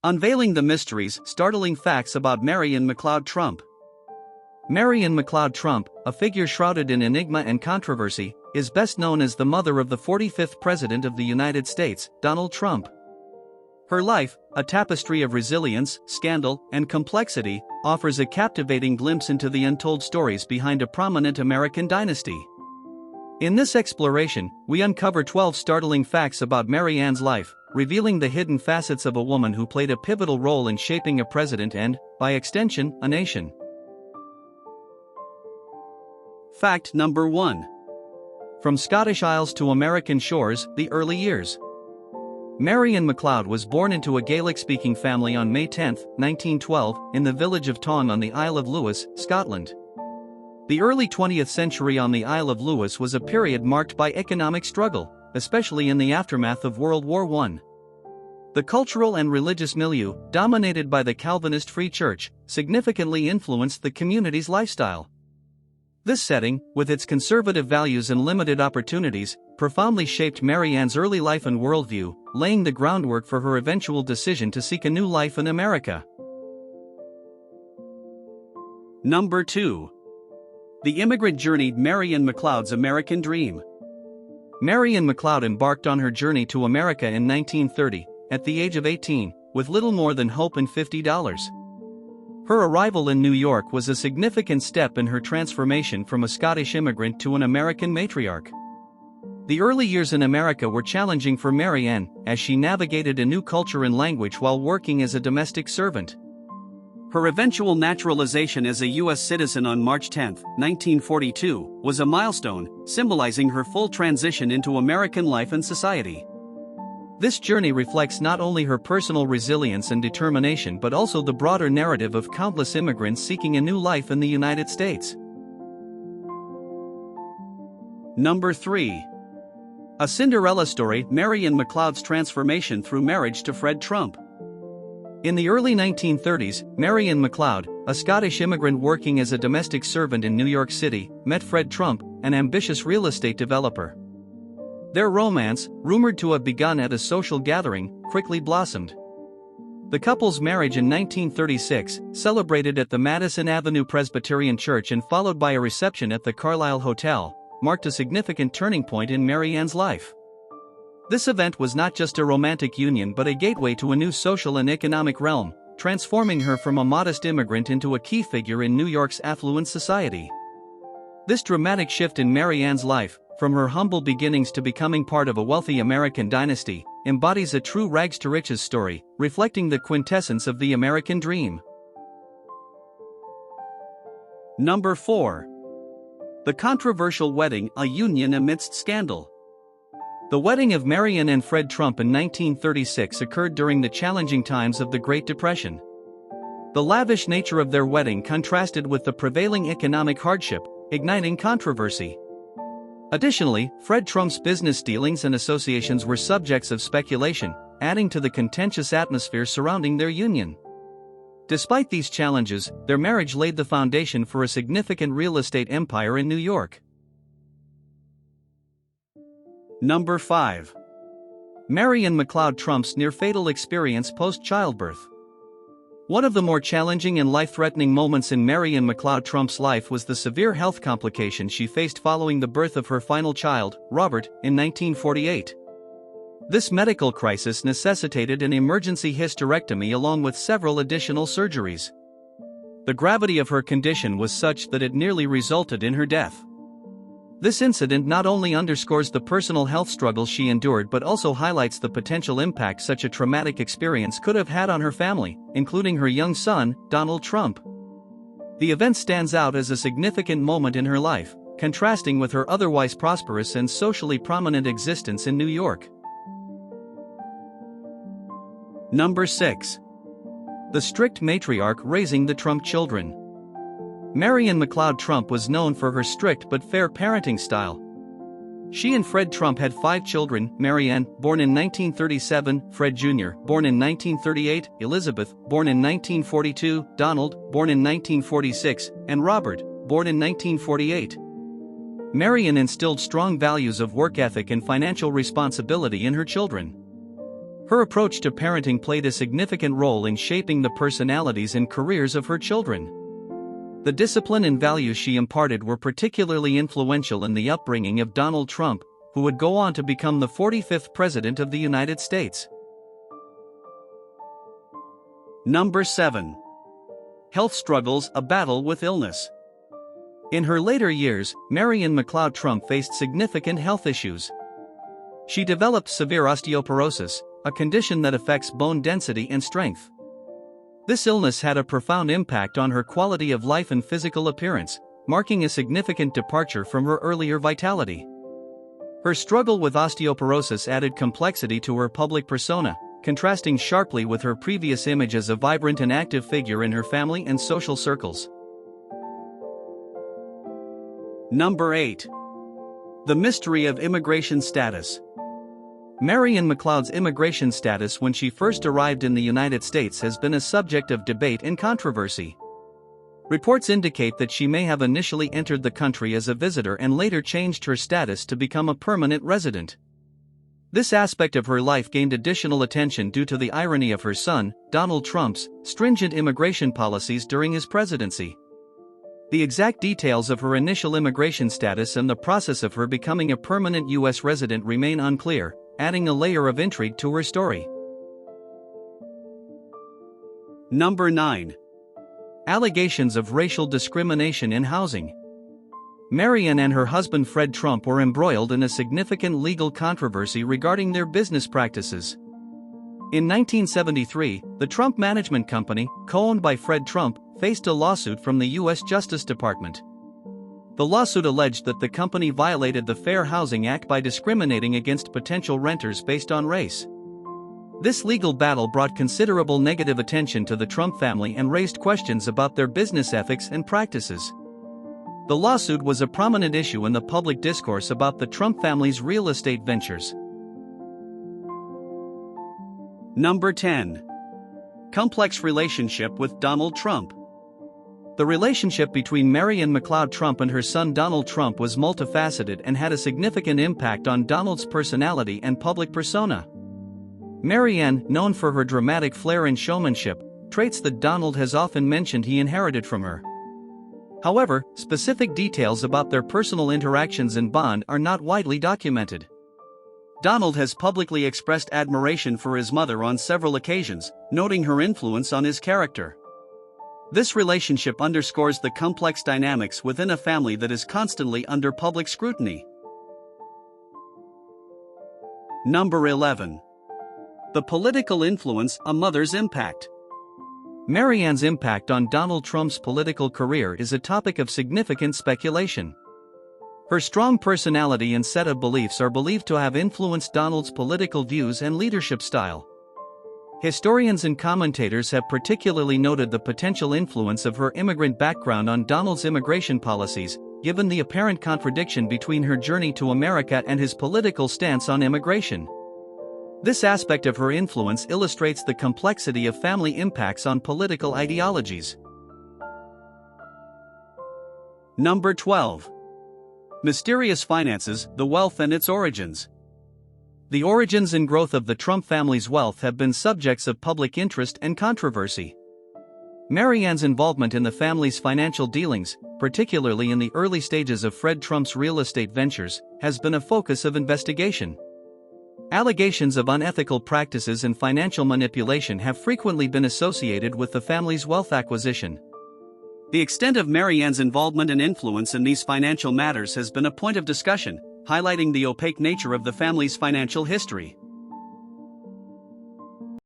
Unveiling the mysteries, startling facts about Mary Anne MacLeod Trump. Mary Anne MacLeod Trump, a figure shrouded in enigma and controversy, is best known as the mother of the 45th President of the United States, Donald Trump. Her life, a tapestry of resilience, scandal, and complexity, offers a captivating glimpse into the untold stories behind a prominent American dynasty. In this exploration, we uncover 12 startling facts about Mary Anne's life, revealing the hidden facets of a woman who played a pivotal role in shaping a president and, by extension, a nation. Fact number 1. From Scottish Isles to American shores, the early years. Mary Anne MacLeod was born into a Gaelic-speaking family on May 10, 1912, in the village of Tong on the Isle of Lewis, Scotland. The early 20th century on the Isle of Lewis was a period marked by economic struggle, especially in the aftermath of World War I. The cultural and religious milieu, dominated by the Calvinist Free Church, significantly influenced the community's lifestyle. This setting, with its conservative values and limited opportunities, profoundly shaped Mary Anne's early life and worldview, laying the groundwork for her eventual decision to seek a new life in America. Number 2. The Immigrant Journey, Mary Anne MacLeod's American Dream. Mary Anne MacLeod embarked on her journey to America in 1930, at the age of 18, with little more than hope and $50. Her arrival in New York was a significant step in her transformation from a Scottish immigrant to an American matriarch. The early years in America were challenging for Mary Anne, as she navigated a new culture and language while working as a domestic servant. Her eventual naturalization as a U.S. citizen on March 10, 1942, was a milestone, symbolizing her full transition into American life and society. This journey reflects not only her personal resilience and determination but also the broader narrative of countless immigrants seeking a new life in the United States. Number 3. A Cinderella Story, Mary Anne MacLeod's transformation through marriage to Fred Trump. In the early 1930s, Mary Anne MacLeod, a Scottish immigrant working as a domestic servant in New York City, met Fred Trump, an ambitious real estate developer. Their romance, rumored to have begun at a social gathering, quickly blossomed. The couple's marriage in 1936, celebrated at the Madison Avenue Presbyterian Church and followed by a reception at the Carlisle Hotel, marked a significant turning point in Mary Anne's life. This event was not just a romantic union but a gateway to a new social and economic realm, transforming her from a modest immigrant into a key figure in New York's affluent society. This dramatic shift in Mary Anne's life, from her humble beginnings to becoming part of a wealthy American dynasty, embodies a true rags-to-riches story, reflecting the quintessence of the American dream. Number 4. The controversial wedding, a union amidst scandal. The wedding of Mary Anne and Fred Trump in 1936 occurred during the challenging times of the Great Depression. The lavish nature of their wedding contrasted with the prevailing economic hardship, igniting controversy. Additionally, Fred Trump's business dealings and associations were subjects of speculation, adding to the contentious atmosphere surrounding their union. Despite these challenges, their marriage laid the foundation for a significant real estate empire in New York. Number 5. Mary Anne MacLeod Trump's near-fatal experience post-childbirth. One of the more challenging and life-threatening moments in Mary Anne MacLeod Trump's life was the severe health complication she faced following the birth of her final child, Robert, in 1948. This medical crisis necessitated an emergency hysterectomy along with several additional surgeries. The gravity of her condition was such that it nearly resulted in her death. This incident not only underscores the personal health struggles she endured but also highlights the potential impact such a traumatic experience could have had on her family, including her young son, Donald Trump. The event stands out as a significant moment in her life, contrasting with her otherwise prosperous and socially prominent existence in New York. Number 6. The strict matriarch raising the Trump children. Mary Anne MacLeod Trump was known for her strict but fair parenting style. She and Fred Trump had 5 children: Mary Anne, born in 1937, Fred Jr., born in 1938, Elizabeth, born in 1942, Donald, born in 1946, and Robert, born in 1948. Mary Anne instilled strong values of work ethic and financial responsibility in her children. Her approach to parenting played a significant role in shaping the personalities and careers of her children. The discipline and values she imparted were particularly influential in the upbringing of Donald Trump, who would go on to become the 45th President of the United States. Number 7. Health struggles, a battle with illness. In her later years, Mary Anne MacLeod Trump faced significant health issues. She developed severe osteoporosis, a condition that affects bone density and strength. This illness had a profound impact on her quality of life and physical appearance, marking a significant departure from her earlier vitality. Her struggle with osteoporosis added complexity to her public persona, contrasting sharply with her previous image as a vibrant and active figure in her family and social circles. Number 8. The mystery of immigration status. Mary Anne MacLeod's immigration status when she first arrived in the United States has been a subject of debate and controversy. Reports indicate that she may have initially entered the country as a visitor and later changed her status to become a permanent resident. This aspect of her life gained additional attention due to the irony of her son, Donald Trump's, stringent immigration policies during his presidency. The exact details of her initial immigration status and the process of her becoming a permanent U.S. resident remain unclear, adding a layer of intrigue to her story. Number 9. Allegations of racial discrimination in housing. Mary Anne and her husband Fred Trump were embroiled in a significant legal controversy regarding their business practices. In 1973, the Trump Management Company, co-owned by Fred Trump, faced a lawsuit from the U.S. Justice Department. The lawsuit alleged that the company violated the Fair Housing Act by discriminating against potential renters based on race. This legal battle brought considerable negative attention to the Trump family and raised questions about their business ethics and practices. The lawsuit was a prominent issue in the public discourse about the Trump family's real estate ventures. Number 10. Complex relationship with Donald Trump. The relationship between Mary Anne MacLeod Trump and her son Donald Trump was multifaceted and had a significant impact on Donald's personality and public persona. Mary Anne, known for her dramatic flair and showmanship, traits that Donald has often mentioned he inherited from her. However, specific details about their personal interactions and bond are not widely documented. Donald has publicly expressed admiration for his mother on several occasions, noting her influence on his character. This relationship underscores the complex dynamics within a family that is constantly under public scrutiny. Number 11. The political influence, a mother's impact. Mary Anne's impact on Donald Trump's political career is a topic of significant speculation. Her strong personality and set of beliefs are believed to have influenced Donald's political views and leadership style. Historians and commentators have particularly noted the potential influence of her immigrant background on Donald's immigration policies, given the apparent contradiction between her journey to America and his political stance on immigration. This aspect of her influence illustrates the complexity of family impacts on political ideologies. Number 12. Mysterious finances, the wealth and its origins. The origins and growth of the Trump family's wealth have been subjects of public interest and controversy. Mary Anne's involvement in the family's financial dealings, particularly in the early stages of Fred Trump's real estate ventures, has been a focus of investigation. Allegations of unethical practices and financial manipulation have frequently been associated with the family's wealth acquisition. The extent of Mary Anne's involvement and influence in these financial matters has been a point of discussion, highlighting the opaque nature of the family's financial history.